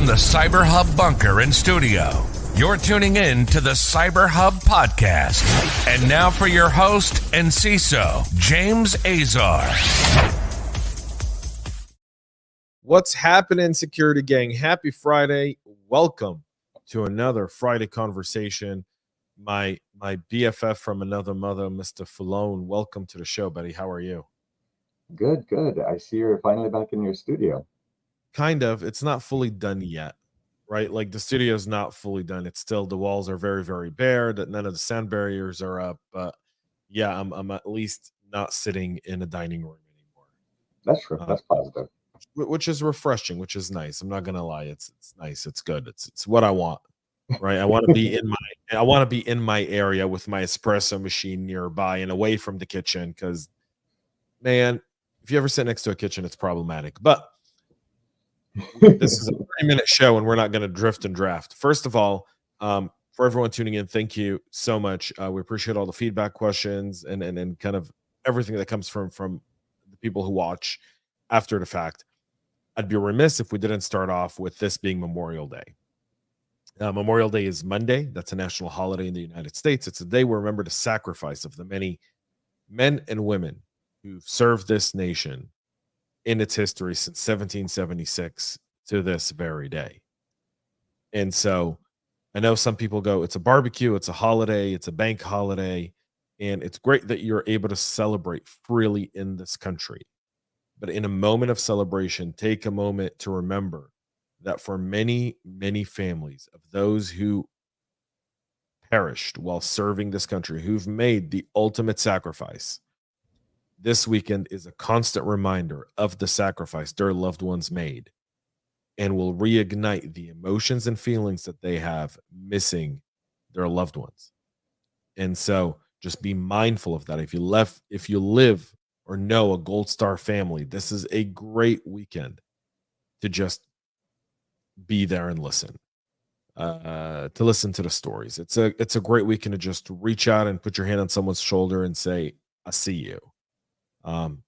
the Cyber Hub bunker and studio, you're tuning in to the Cyber Hub podcast. And now for your host and CISO, James Azar. What's happening, security gang? Happy Friday. Welcome to another Friday conversation. My BFF from another mother, Mr. Falone. Welcome to the show, buddy. How are you? Good. I see you're finally back in your studio. Kind of. It's not fully done yet, right? Like the studio is not fully done. It's still, the walls are very, very bare. That none of the sound barriers are up. But yeah, I'm at least not sitting in a dining room anymore. That's true. That's positive. Which is refreshing, which is nice. I'm not gonna lie. It's nice. It's good. It's what I want, right? I want to be in my area with my espresso machine nearby and away from the kitchen. Because, man, if you ever sit next to a kitchen, it's problematic. But this is a 30-minute show, and we're not going to drift and draft. First of all, for everyone tuning in, thank you so much. We appreciate all the feedback, questions, and kind of everything that comes from the people who watch after the fact. I'd be remiss if we didn't start off with this being Memorial Day. Memorial Day is Monday. That's a national holiday in the United States. It's a day we remember the sacrifice of the many men and women who've served this nation in its history since 1776 to this very day. And so I know some people go, it's a barbecue, it's a holiday, it's a bank holiday, and it's great that you're able to celebrate freely in this country. But in a moment of celebration, take a moment to remember that for many, many families of those who perished while serving this country, who've made the ultimate sacrifice, this weekend is a constant reminder of the sacrifice their loved ones made and will reignite the emotions and feelings that they have missing their loved ones. And so just be mindful of that. If you live or know a Gold Star family, this is a great weekend to just be there and listen, to listen to the stories. It's a great weekend to just reach out and put your hand on someone's shoulder and say, I see you. And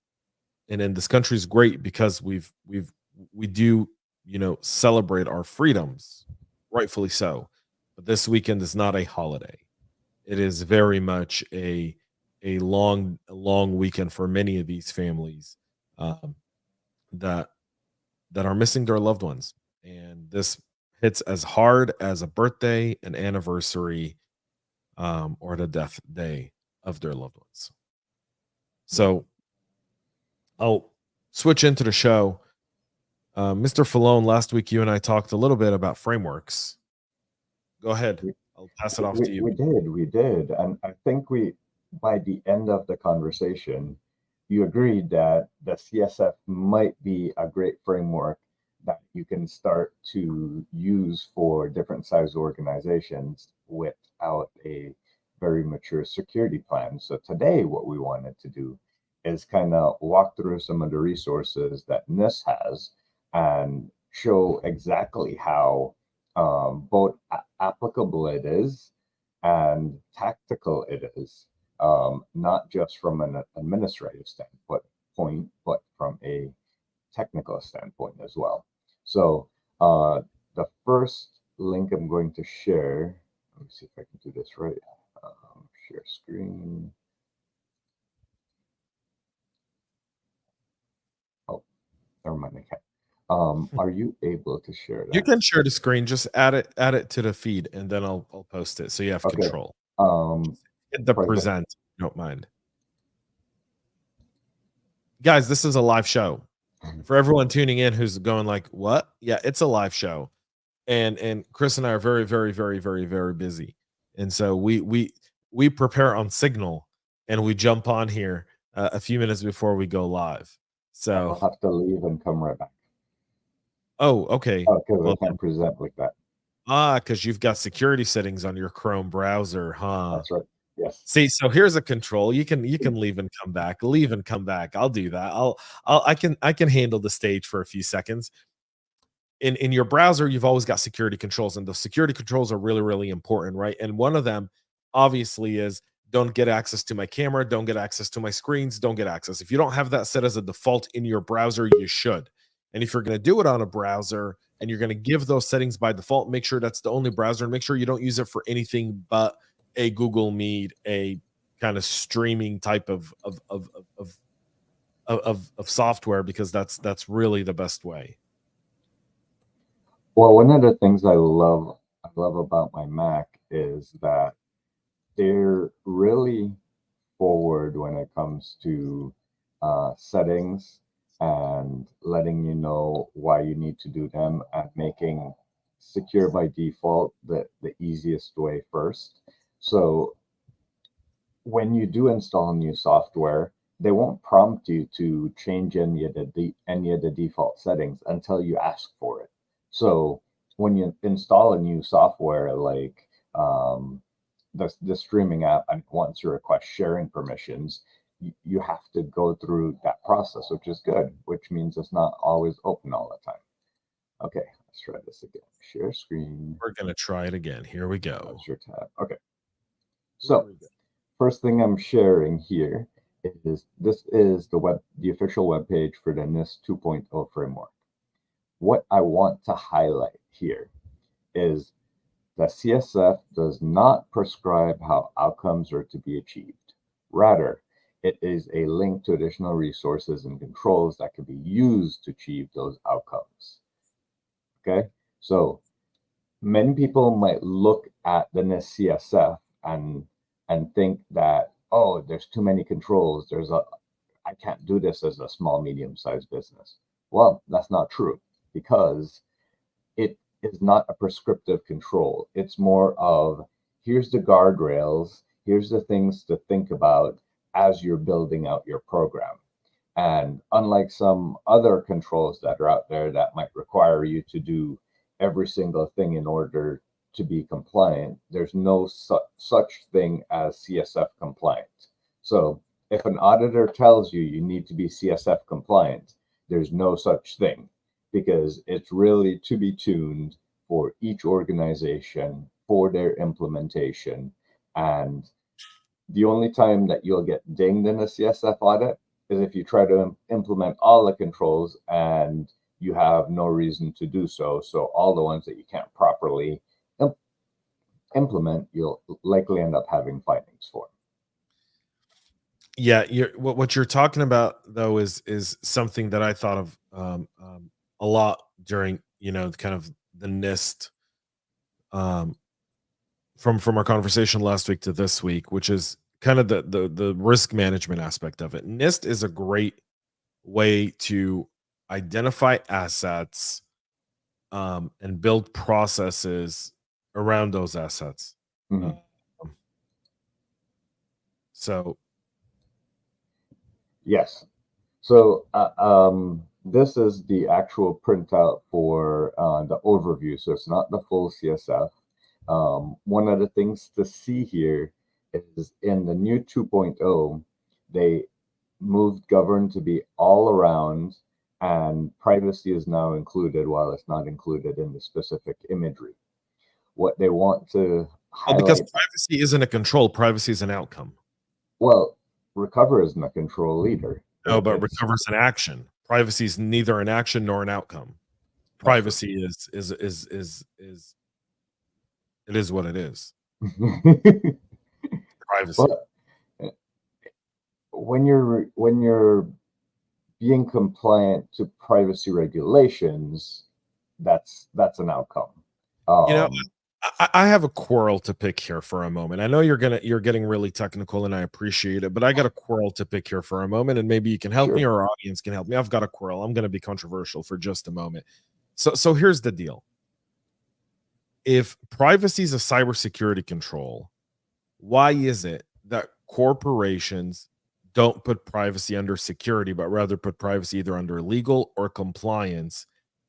then this country is great because we do, celebrate our freedoms, rightfully so. But this weekend is not a holiday. It is very much a long weekend for many of these families that are missing their loved ones. And this hits as hard as a birthday, an anniversary, or the death day of their loved ones. So I'll switch into the show. Mr. Falone, last week you and I talked a little bit about frameworks. Go ahead. I'll pass it off to you. We did. And I think by the end of the conversation, you agreed that the CSF might be a great framework that you can start to use for different size organizations without a very mature security plan. So today, what we wanted to do is kind of walk through some of the resources that NIST has and show exactly how both applicable it is and tactical it is, not just from an administrative standpoint, but from a technical standpoint as well. So the first link I'm going to share, let me see if I can do this right. Share screen. Oh, never mind. I can't. Are you able to share that? You can share the screen. Just add it to the feed, and then I'll post it so you have control. Hit the present. If you don't mind, guys. This is a live show. For everyone tuning in who's going like, "What?" Yeah, it's a live show, and Chris and I are very, very, very, very, very busy, and so we prepare on Signal, and we jump on here a few minutes before we go live. So I'll have to leave and come right back. Oh, okay. Because I can't present like that. Because you've got security settings on your Chrome browser, huh? That's right. Yes. See, so here's a control. You can leave and come back. Leave and come back. I'll do that. I can handle the stage for a few seconds. In your browser, you've always got security controls, and the security controls are really, really important, right? And one of them obviously is don't get access to my camera, don't get access to my screens, don't get access. If you don't have that set as a default in your browser, you should. And if you're going to do it on a browser and you're going to give those settings by default, make sure that's the only browser, and make sure you don't use it for anything but a Google Meet, a kind of streaming type of software, because that's really the best way. Well, one of the things I love about my Mac is that they're really forward when it comes to settings and letting you know why you need to do them, and making secure by default the easiest way first. So when you do install new software, they won't prompt you to change any of the default settings until you ask for it. So when you install a new software like the streaming app, and want to request sharing permissions, you have to go through that process, which is good, which means it's not always open all the time. Okay, let's try this again. Share screen. We're going to try it again. Here we go. That's your tab. Okay. So first thing I'm sharing here is the official web page for the NIST 2.0 framework. What I want to highlight here is the CSF does not prescribe how outcomes are to be achieved. Rather, it is a link to additional resources and controls that can be used to achieve those outcomes. Okay, so many people might look at the NIST CSF and think that, oh, there's too many controls. I can't do this as a small, medium-sized business. Well, that's not true, because it is not a prescriptive control. It's more of, here's the guardrails, here's the things to think about as you're building out your program. And unlike some other controls that are out there that might require you to do every single thing in order to be compliant, there's no such thing as CSF compliant. So if an auditor tells you you need to be CSF compliant, there's no such thing, because it's really to be tuned for each organization, for their implementation. And the only time that you'll get dinged in a CSF audit is if you try to implement all the controls and you have no reason to do so. So all the ones that you can't properly implement, you'll likely end up having findings for. Yeah, what you're talking about though is something that I thought of a lot during kind of the NIST from our conversation last week to this week, which is kind of the risk management aspect of it. NIST is a great way to identify assets and build processes around those assets. Mm-hmm. So yes. So this is the actual printout for the overview. So it's not the full CSF. One of the things to see here is in the new 2.0, they moved govern to be all around, and privacy is now included while it's not included in the specific imagery. What they want to highlight, because privacy isn't a control, privacy is an outcome. Well, recover isn't a control either. No, but recover's an action. Privacy is neither an action nor an outcome. Privacy is it is what it is. Privacy. But when you're being compliant to privacy regulations, that's an outcome. I have a quarrel to pick here for a moment. I know you're getting really technical, and I appreciate it, but I got a quarrel to pick here for a moment, and maybe you can help me, or our audience can help me. I've got a quarrel. I'm going to be controversial for just a moment. So here's the deal. If privacy is a cybersecurity control, why is it that corporations don't put privacy under security, but rather put privacy either under legal or compliance,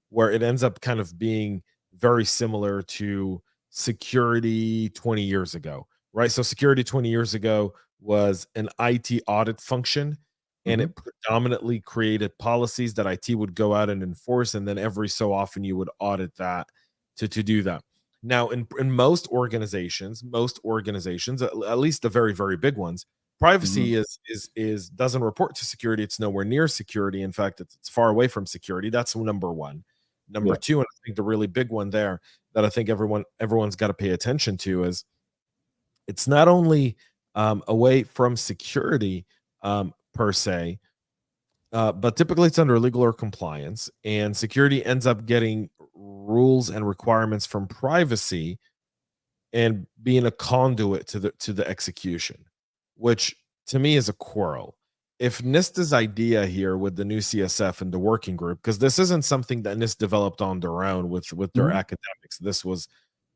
where it ends up kind of being very similar to security 20 years ago, right? So security 20 years ago was an IT audit function, and it predominantly created policies that IT would go out and enforce, and then every so often you would audit that to do that. Now, in most organizations, at least the very, very big ones, Privacy is doesn't report to security. It's nowhere near security. In fact, it's far away from security. That's number one. Number two, and I think the really big one there that I think everyone's got to pay attention to is it's not only away from security per se, but typically it's under legal or compliance, and security ends up getting rules and requirements from privacy and being a conduit to the execution, which to me is a quarrel. If NIST's idea here with the new CSF and the working group, because this isn't something that NIST developed on their own with their academics, this was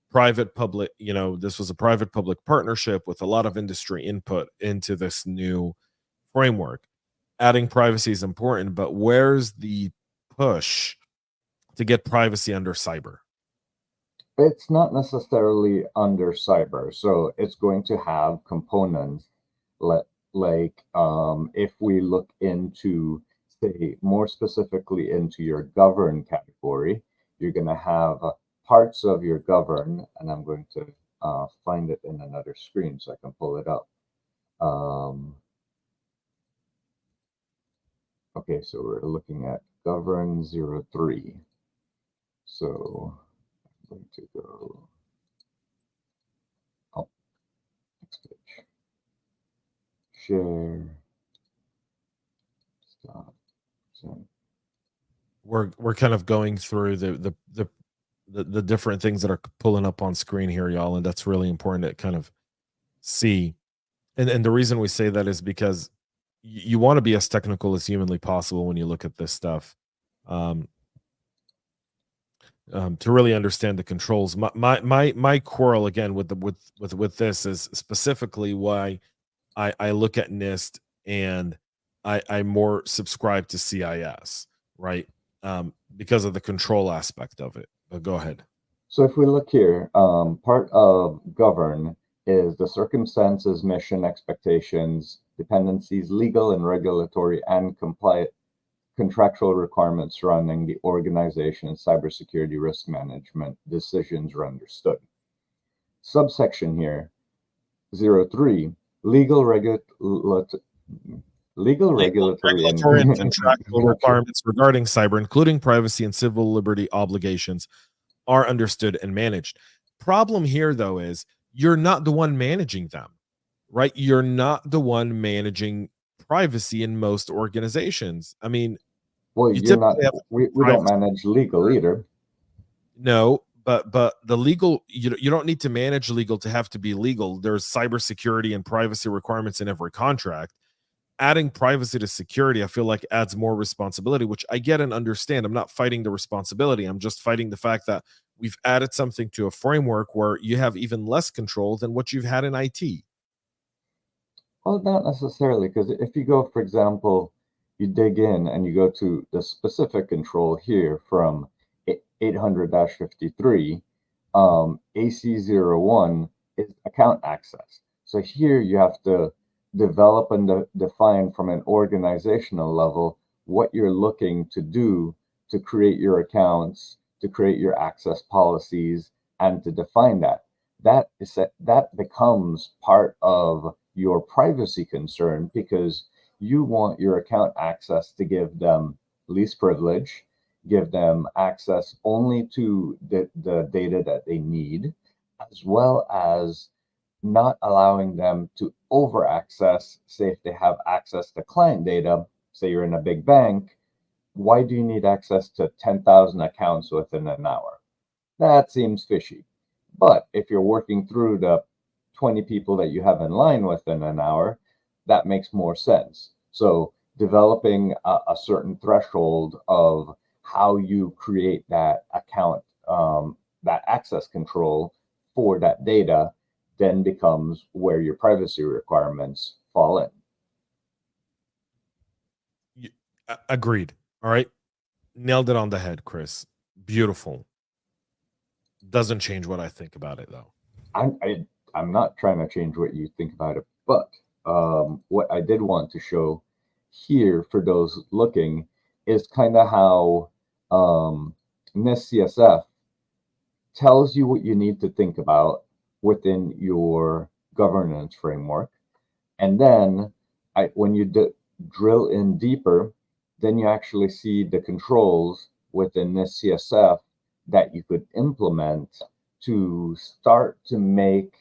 private public, this was a private public partnership with a lot of industry input into this new framework. Adding privacy is important, but where's the push to get privacy under cyber? It's not necessarily under cyber. So it's going to have components like if we look into, say, more specifically into your govern category, you're going to have parts of your govern, and I'm going to find it in another screen so I can pull it up. Okay, so we're looking at govern 03. So I'm going to go, next page. Share. Stop. Send. We're kind of going through the different things that are pulling up on screen here, y'all, and that's really important to kind of see. And the reason we say that is because you want to be as technical as humanly possible when you look at this stuff, to really understand the controls. My quarrel again with this is specifically why I look at NIST and I more subscribe to CIS, right? Because of the control aspect of it. But go ahead. So if we look here, part of govern is the circumstances, mission, expectations, dependencies, legal and regulatory and compliant contractual requirements surrounding the organization's cybersecurity risk management decisions are understood. Subsection here, 03, legal, regulatory, and contractual requirements regarding cyber, including privacy and civil liberty obligations, are understood and managed. Problem here, though, is you're not the one managing them, right? You're not the one managing privacy in most organizations. I mean, well, you're not. We don't manage legal either. No, but the legal, you don't need to manage legal to have to be legal. There's cybersecurity and privacy requirements in every contract. Adding privacy to security, I feel like adds more responsibility, which I get and understand. I'm not fighting the responsibility. I'm just fighting the fact that we've added something to a framework where you have even less control than what you've had in IT. Well, not necessarily, because if you go, for example, you dig in and you go to the specific control here from 800-53, AC01 is account access. So here you have to develop and define from an organizational level what you're looking to do to create your accounts, to create your access policies, and to define that. That becomes part of your privacy concern, because you want your account access to give them least privilege, give them access only to the data that they need, as well as not allowing them to over access. Say if they have access to client data, say you're in a big bank, why do you need access to 10,000 accounts within an hour? That seems fishy. But if you're working through the 20 people that you have in line within an hour, that makes more sense. So developing a certain threshold of how you create that account, that access control for that data, then becomes where your privacy requirements fall in. Agreed. All right. Nailed it on the head, Chris. Beautiful. Doesn't change what I think about it, though. I'm not trying to change what you think about it, but what I did want to show here for those looking is kind of how NIST CSF tells you what you need to think about within your governance framework, And then when you drill in deeper, then you actually see the controls within this CSF that you could implement to start to make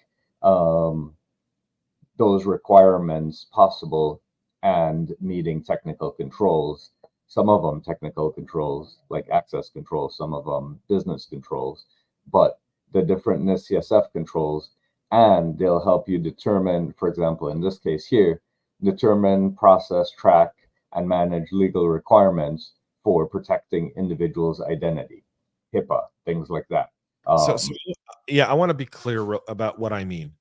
those requirements possible and meeting technical controls. Some of them technical controls like access controls, some of them business controls, but the different NIST CSF controls, and they'll help you determine, for example, in this case here, determine, process, track, and manage legal requirements for protecting individuals' identity, HIPAA, things like that. So yeah, I want to be clear about what I mean.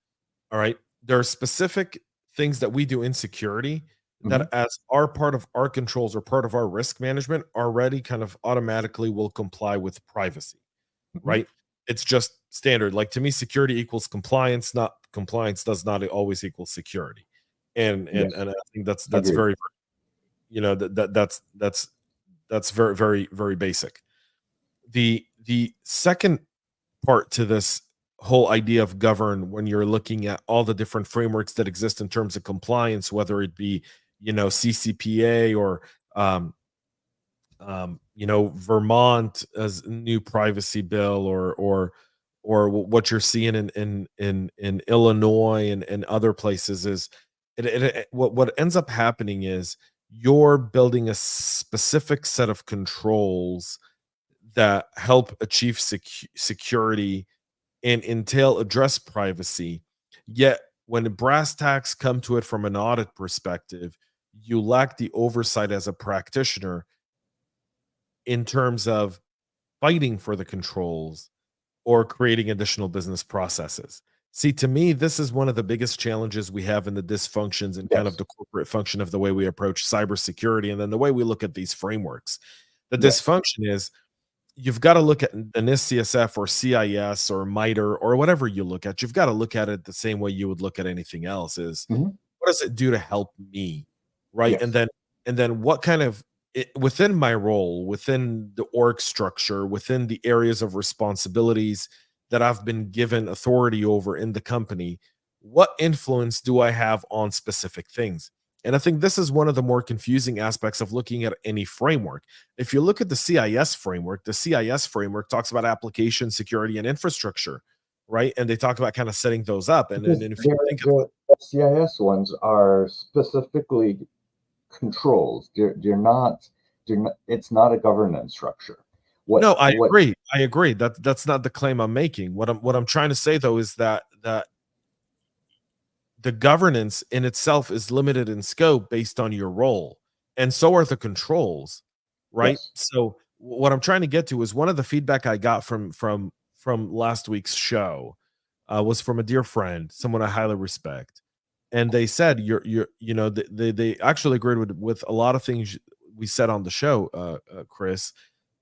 All right. There are specific things that we do in security that, as are part of our controls or part of our risk management, already kind of automatically will comply with privacy, right? It's just standard. Like, to me, security equals compliance, not compliance does not always equal security. And I think that's Agreed. very, you know, that's very, very, very basic. The second part to this whole idea of govern, when you're looking at all the different frameworks that exist in terms of compliance, whether it be, you know, CCPA or you know, Vermont as new privacy bill, or what you're seeing in Illinois and other places, is what ends up happening is you're building a specific set of controls that help achieve security and entail address privacy. Yet when brass tacks come to it from an audit perspective, you lack the oversight as a practitioner in terms of fighting for the controls or creating additional business processes. See, to me, this is one of the biggest challenges we have in the dysfunctions and kind of the corporate function of the way we approach cybersecurity, and then the way we look at these frameworks. The dysfunction is, you've got to look at the NIST CSF or CIS or MITRE or whatever you look at. You've got to look at it the same way you would look at anything else. Is what does it do to help me, right? And then what kind of within my role, within the org structure, within the areas of responsibilities that I've been given authority over in the company, what influence do I have on specific things? And I think this is one of the more confusing aspects of looking at any framework. If you look at the CIS framework talks about application security and infrastructure, right? And they talk about kind of setting those up. And if you think the CIS ones are specifically controls. They're not. It's not a governance structure. No, I agree. That's not the claim I'm making. What I'm trying to say, though, is that the governance in itself is limited in scope based on your role, and so are the controls, right? So what I'm trying to get to is, one of the feedback I got from last week's show was from a dear friend, someone I highly respect, and they said you know, they actually agreed with a lot of things we said on the show, Chris,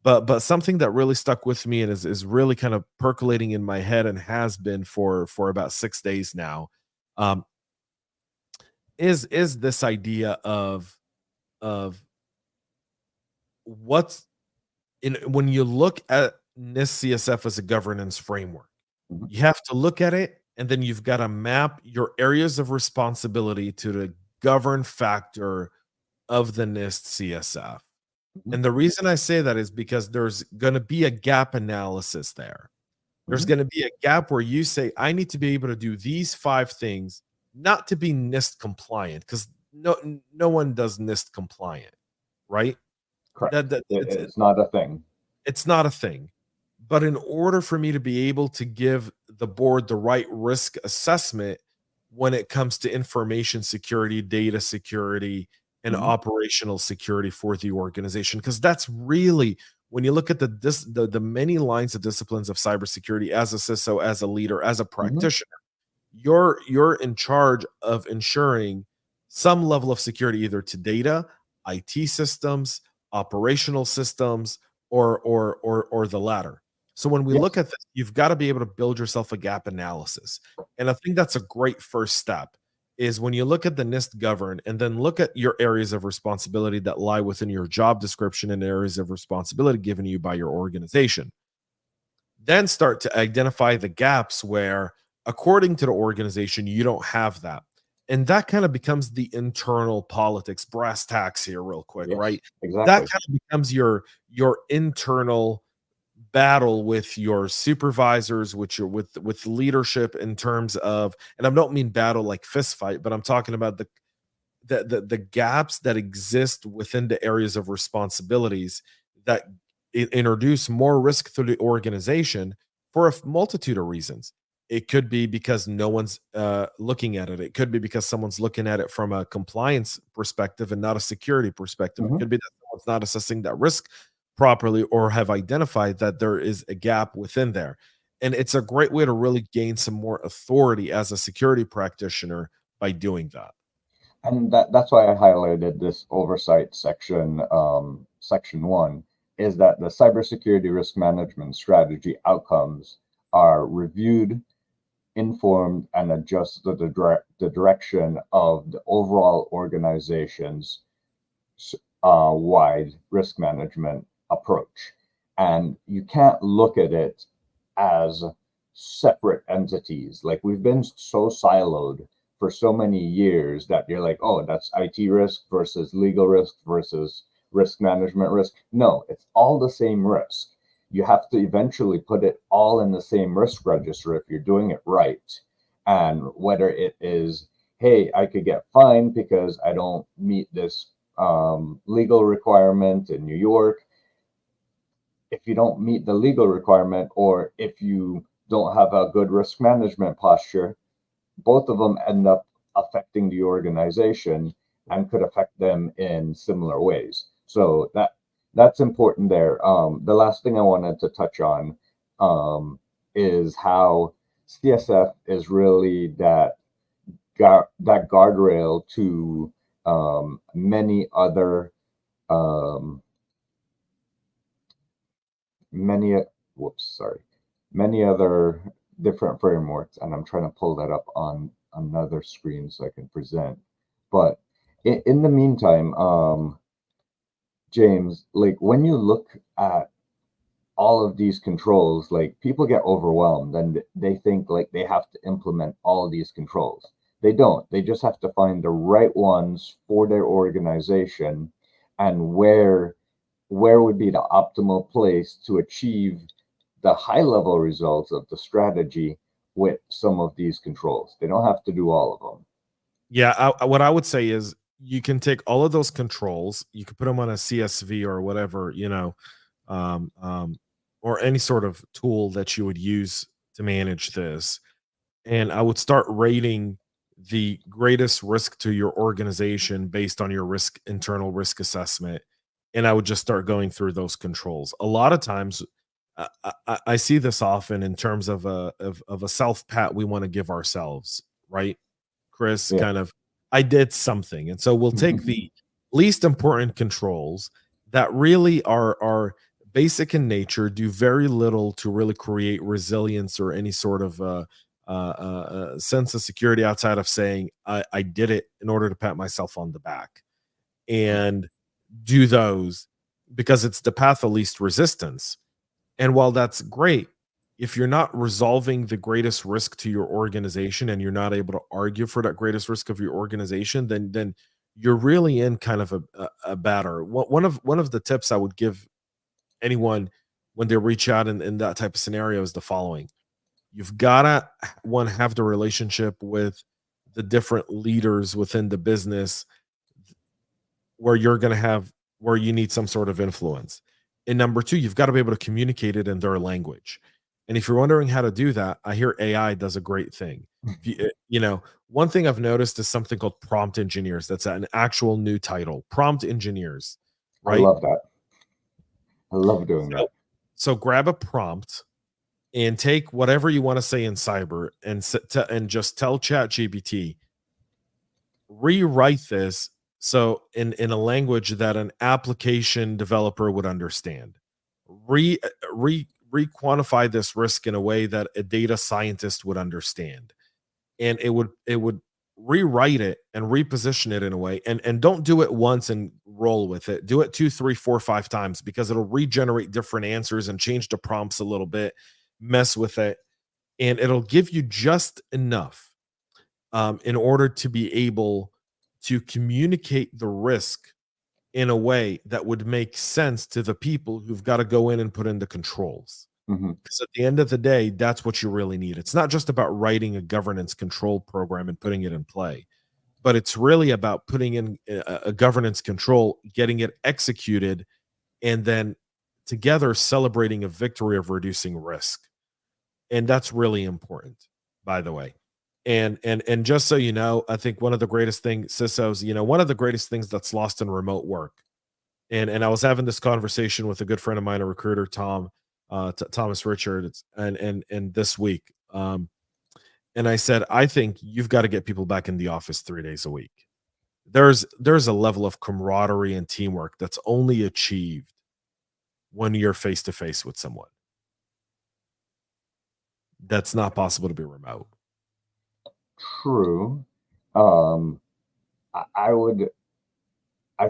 but something that really stuck with me and is really kind of percolating in my head and has been for about 6 days now, is this idea of what's in, when you look at NIST CSF as a governance framework, you have to look at it, and then you've got to map your areas of responsibility to the govern factor of the NIST CSF. And the reason I say that is because there's going to be a gap analysis there. There's going to be a gap where you say, I need to be able to do these 5 things, not to be NIST compliant, because no one does NIST compliant, right? Correct. It's not a thing. It's not a thing. But in order for me to be able to give the board the right risk assessment when it comes to information security, data security, and operational security for the organization, because that's really, when you look at the many lines of disciplines of cybersecurity, as a CISO, as a leader, as a practitioner, you're in charge of ensuring some level of security, either to data, IT systems, operational systems, or the latter. So when we look at this, you've got to be able to build yourself a gap analysis. And I think that's a great first step, is when you look at the NIST govern, and then look at your areas of responsibility that lie within your job description and areas of responsibility given you by your organization. Then start to identify the gaps where, according to the organization, you don't have that. And that kind of becomes the internal politics, brass tacks here, real quick, Yes, right? That exactly. kind of becomes your internal battle with your supervisors, with leadership in terms of, and I don't mean battle like fist fight, but I'm talking about the gaps that exist within the areas of responsibilities that introduce more risk to the organization for a multitude of reasons. It could be because no one's looking at it. It could be because someone's looking at it from a compliance perspective and not a security perspective. It Mhm. could be that someone's not assessing that risk properly or have identified that there is a gap within there. And it's a great way to really gain some more authority as a security practitioner by doing that. And that's why I highlighted this oversight section, section one, is that the cybersecurity risk management strategy outcomes are reviewed, informed, and adjust the direction of the overall organization's wide risk management approach. And you can't look at it as separate entities. Like we've been so siloed for so many years that you're like, oh, that's IT risk versus legal risk versus risk management risk. No, it's all the same risk. You have to eventually put it all in the same risk register if you're doing it right. And whether it is, hey, I could get fined because I don't meet this legal requirement in New York. If you don't meet the legal requirement, or if you don't have a good risk management posture, both of them end up affecting the organization and could affect them in similar ways. So that's important there. The last thing I wanted to touch on is how CSF is really that guardrail to many other um, many whoops sorry many other different frameworks, and I'm trying to pull that up on another screen so I can present. But in the meantime, James, like when you look at all of these controls, like people get overwhelmed and they think like they have to implement all of these controls. They don't. They just have to find the right ones for their organization, and where would be the optimal place to achieve the high level results of the strategy with some of these controls. They don't have to do all of them. Yeah, what I would say is you can take all of those controls, you can put them on a CSV or whatever, um, um, or any sort of tool that you would use to manage this. And I would start rating the greatest risk to your organization based on your internal risk assessment. And I would just start going through those controls. A lot of times, I see this often in terms of a self pat we want to give ourselves, right? Chris, Yeah. kind of, I did something. And so we'll take the least important controls that really are basic in nature, do very little to really create resilience or any sort of sense of security outside of saying I did it in order to pat myself on the back, and do those because it's the path of least resistance. And while that's great, if you're not resolving the greatest risk to your organization and you're not able to argue for that greatest risk of your organization, then you're really in kind of a batter. One of the tips I would give anyone when they reach out in that type of scenario is the following: you've gotta one have the relationship with the different leaders within the business where you're going to have where you need some sort of influence. And number two, you've got to be able to communicate it in their language. And if you're wondering how to do that, I hear AI does a great thing. One thing I've noticed is something called prompt engineers. That's an actual new title, prompt engineers, I right? love that. I love doing So, that. so grab a prompt and take whatever you want to say in cyber and just tell ChatGPT, rewrite this so in a language that an application developer would understand. Re quantify this risk in a way that a data scientist would understand, and it would rewrite it and reposition it in a way, and don't do it once and roll with it. Do it 2, 3, 4, 5 times, because it'll regenerate different answers and change the prompts a little bit, mess with it, and it'll give you just enough in order to be able to communicate the risk in a way that would make sense to the people who've got to go in and put in the controls. Mhm. Because at the end of the day, that's what you really need. It's not just about writing a governance control program and putting it in play, but it's really about putting in a governance control, getting it executed, and then together celebrating a victory of reducing risk. And that's really important, by the way. And just so you know, I think one of the greatest things, CISOs, one of the greatest things that's lost in remote work. And I was having this conversation with a good friend of mine, a recruiter, Thomas Richards, and this week. And I said, I think you've got to get people back in the office 3 days a week. There's a level of camaraderie and teamwork that's only achieved when you're face to face with someone. That's not possible to be remote. True. I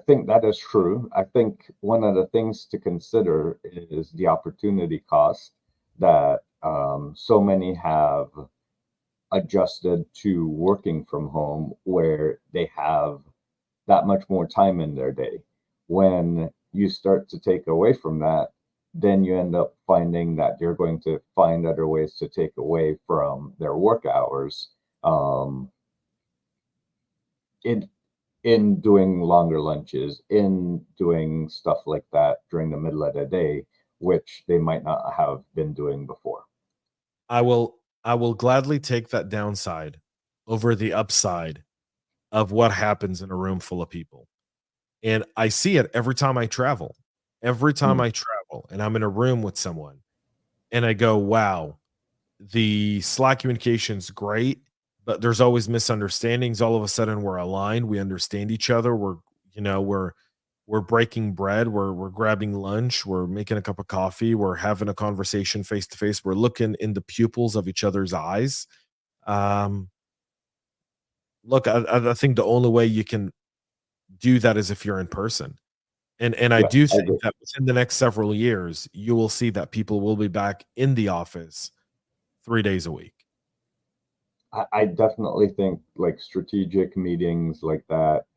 think that is true. I think one of the things to consider is the opportunity cost that so many have adjusted to working from home, where they have that much more time in their day. When you start to take away from that, then you end up finding that you're going to find other ways to take away from their work hours. In doing longer lunches, in doing stuff like that during the middle of the day, which they might not have been doing before. I will gladly take that downside over the upside of what happens in a room full of people. And I see it every time I travel. Every time Mm. I travel and I'm in a room with someone and I go, wow, the Slack communication's great, but there's always misunderstandings. All of a sudden we're aligned, we understand each other, we're breaking bread, we're grabbing lunch, we're making a cup of coffee, we're having a conversation face to face, we're looking in the pupils of each other's eyes. Um, Look, I think the only way you can do that is if you're in person. And I Yeah, do I think agree. that within the next several years, you will see that people will be back in the office 3 days a week. I definitely think like strategic meetings like that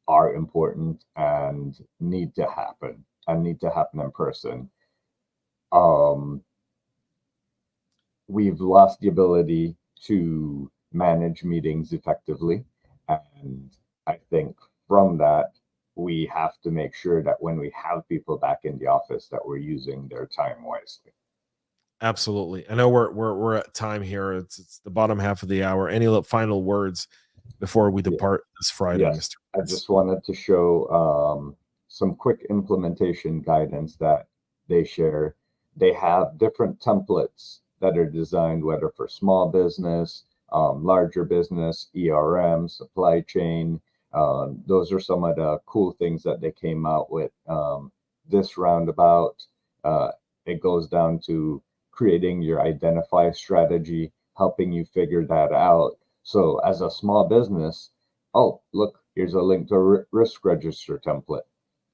are important and need to happen in person. Um, we've lost the ability to manage meetings effectively. And I think from that, we have to make sure that when we have people back in the office, that we're using their time wisely. Absolutely. I know we're at time here. It's the bottom half of the hour. Any final words before we Yeah. depart this Friday, Yes, Mr. I Prince? just wanted to show some quick implementation guidance that they share. They have different templates that are designed, whether for small business, larger business, ERM, supply chain. Those are some of the cool things that they came out with this roundabout. Uh, it goes down to creating your identify strategy, helping you figure that out. So, as a small business, oh, look, here's a link to a risk register template.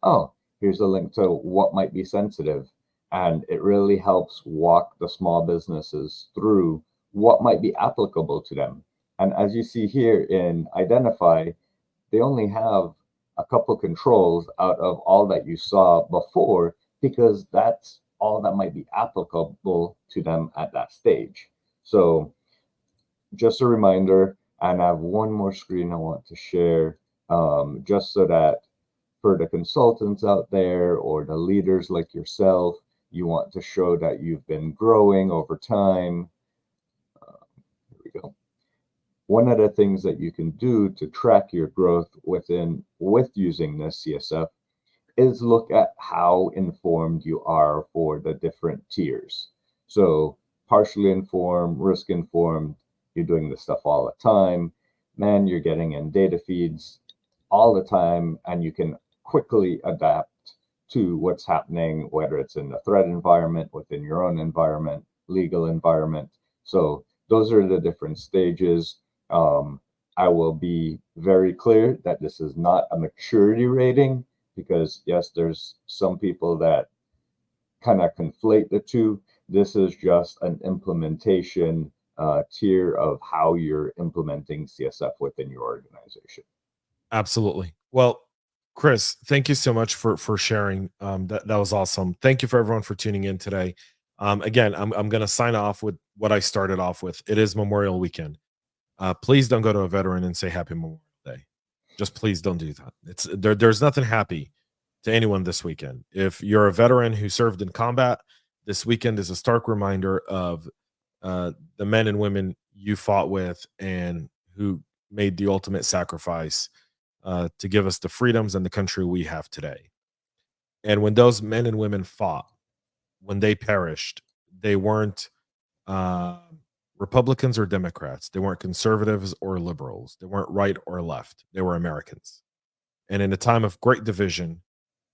Oh, here's a link to what might be sensitive. And it really helps walk the small businesses through what might be applicable to them. And as you see here in Identify, they only have a couple controls out of all that you saw before, because that's all that might be applicable to them at that stage. So just a reminder, and I have one more screen I want to share, just so that for the consultants out there or the leaders like yourself, you want to show that you've been growing over time. Here we go. One of the things that you can do to track your growth with using this CSF is look at how informed you are for the different tiers. So partially informed, risk informed, you're doing this stuff all the time. Man, you're getting in data feeds all the time, and you can quickly adapt to what's happening, whether it's in the threat environment, within your own environment, legal environment. So those are the different stages. Um, I will be very clear that this is not a maturity rating, because yes, there's some people that kind of conflate the two. This is just an implementation tier of how you're implementing CSF within your organization. Absolutely. Well, Chris, thank you so much for sharing. That was awesome. Thank you for everyone for tuning in today. Again, I'm going to sign off with what I started off with. It is Memorial Weekend. Please don't go to a veteran and say Happy Memorial Day. Just please don't do that. There's nothing happy to anyone this weekend. If you're a veteran who served in combat, this weekend is a stark reminder of the men and women you fought with and who made the ultimate sacrifice to give us the freedoms and the country we have today. And when those men and women fought, when they perished, they weren't Republicans or Democrats. They weren't conservatives or liberals. They weren't right or left. They were Americans. And in a time of great division,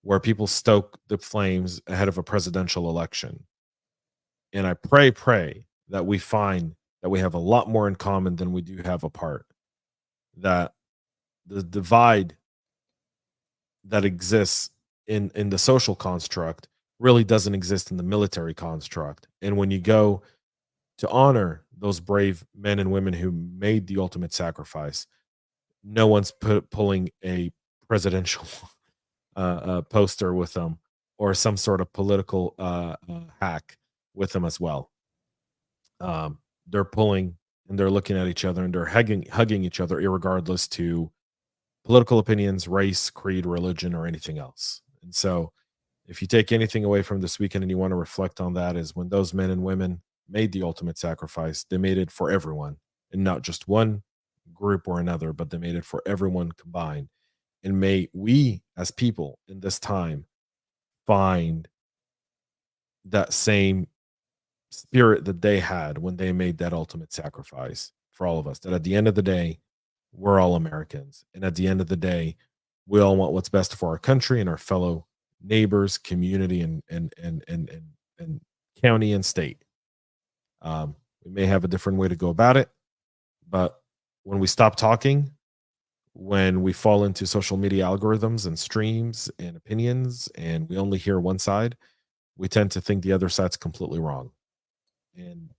where people stoke the flames ahead of a presidential election, and I pray that we find that we have a lot more in common than we do have apart, that the divide that exists in the social construct really doesn't exist in the military construct. And when you go to honor those brave men and women who made the ultimate sacrifice, no one's pulling a presidential poster with them or some sort of political hack with them as well. They're pulling and they're looking at each other and they're hugging each other, irregardless to political opinions, race, creed, religion, or anything else. And so if you take anything away from this weekend and you want to reflect on that, is when those men and women made the ultimate sacrifice, they made it for everyone, and not just one group or another, but they made it for everyone combined. And may we as people in this time find that same spirit that they had when they made that ultimate sacrifice for all of us, that at the end of the day, we're all Americans. And at the end of the day, we all want what's best for our country and our fellow neighbors, community, and county and state. We may have a different way to go about it, but when we stop talking, when we fall into social media algorithms and streams and opinions, and we only hear one side, we tend to think the other side's completely wrong. And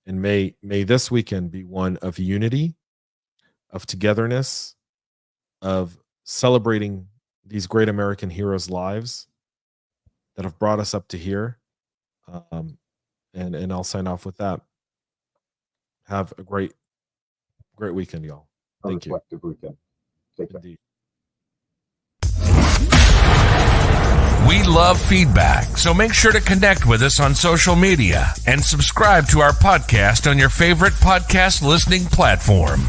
may this weekend be one of unity, of togetherness, of celebrating these great American heroes' lives that have brought us up to here. And I'll sign off with that. Have a great weekend, y'all. Thank you. Reflective weekend. Take care. Indeed. We love feedback, so make sure to connect with us on social media and subscribe to our podcast on your favorite podcast listening platform.